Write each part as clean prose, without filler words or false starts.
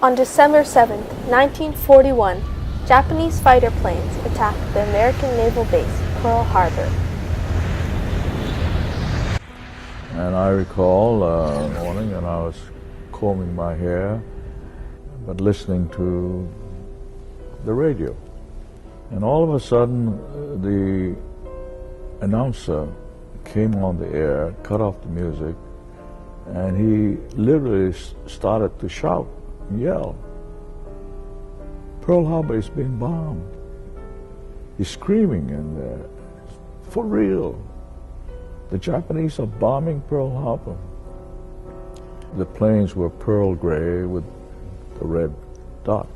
On December 7, 1941, Japanese fighter planes attacked the American naval base, Pearl Harbor. And I recall one morning, and I was combing my hair, but listening to the radio. And all of a sudden, the announcer came on the air, cut off the music, and he literally started to shout and yell, "Pearl Harbor is being bombed." He's screaming in there, "For real, the Japanese are bombing Pearl Harbor." The planes were pearl gray with a red dot.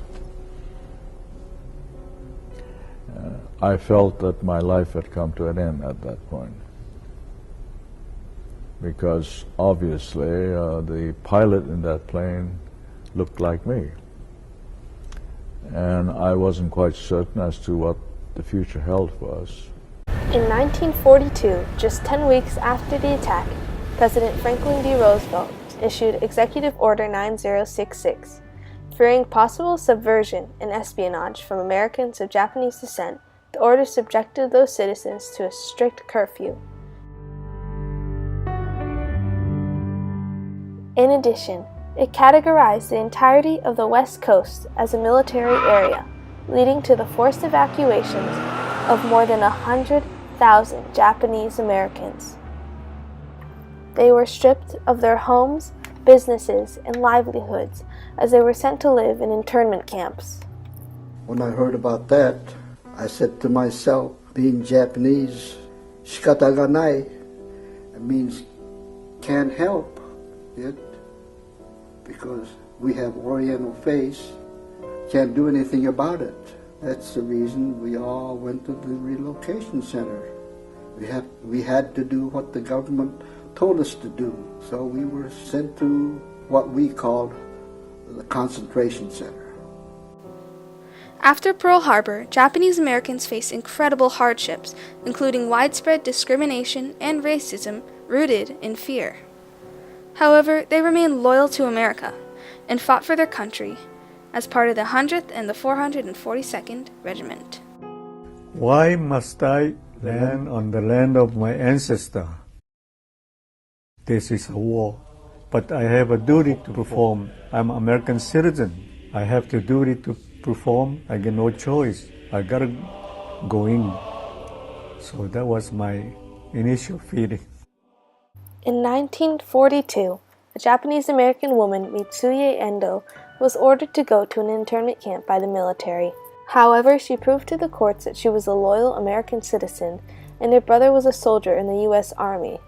I felt that my life had come to an end at that point, because obviously the pilot in that plane looked like me, and I wasn't quite certain as to what the future held for us. In 1942, just 10 weeks after the attack, President Franklin D. Roosevelt issued Executive Order 9066, fearing possible subversion and espionage from Americans of Japanese descent. The order subjected those citizens to a strict curfew. In addition, it categorized the entirety of the West Coast as a military area, leading to the forced evacuations of more than 100,000 Japanese Americans. They were stripped of their homes, businesses, and livelihoods as they were sent to live in internment camps. When I heard about that, I said to myself, being Japanese, shikata ga nai, it means can't help it, because we have Oriental face, can't do anything about it. That's the reason we all went to the relocation center. We had to do what the government told us to do, so we were sent to what we called the concentration center. After Pearl Harbor, Japanese Americans faced incredible hardships, including widespread discrimination and racism rooted in fear. However, they remained loyal to America and fought for their country as part of the 100th and the 442nd Regiment. Why must I land on the land of my ancestor? This is a war, but I have a duty to perform. I'm an American citizen. I have the duty to perform. I get no choice. I gotta go in. So that was my initial feeling. In 1942, a Japanese-American woman, Mitsuye Endo, was ordered to go to an internment camp by the military. However, she proved to the courts that she was a loyal American citizen and her brother was a soldier in the U.S. Army.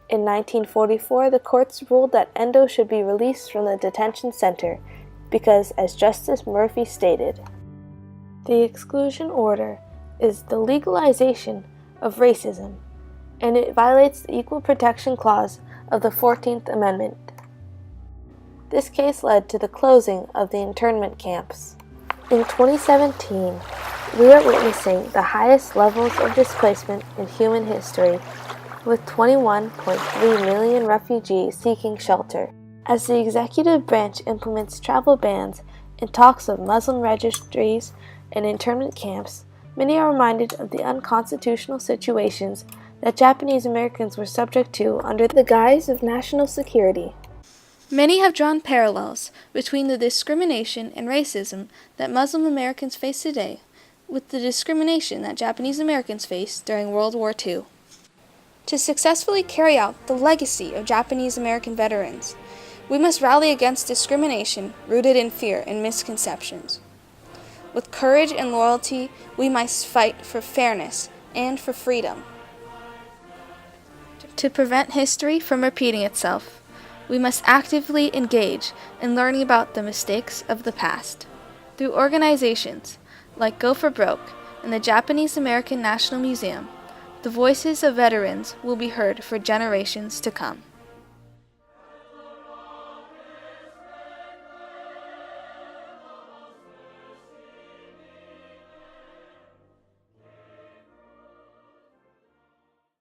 In 1944, the courts ruled that Endo should be released from the detention center because, as Justice Murphy stated, the exclusion order is the legalization of racism, and it violates the Equal Protection Clause of the 14th Amendment. This case led to the closing of the internment camps. In 2017, we are witnessing the highest levels of displacement in human history, with 21.3 million refugees seeking shelter. As the executive branch implements travel bans and talks of Muslim registries and internment camps, many are reminded of the unconstitutional situations that Japanese Americans were subject to under the guise of national security. Many have drawn parallels between the discrimination and racism that Muslim Americans face today with the discrimination that Japanese Americans faced during World War II. To successfully carry out the legacy of Japanese American veterans, we must rally against discrimination rooted in fear and misconceptions. With courage and loyalty, we must fight for fairness and for freedom. To prevent history from repeating itself, we must actively engage in learning about the mistakes of the past. Through organizations like Go for Broke and the Japanese American National Museum, the voices of veterans will be heard for generations to come.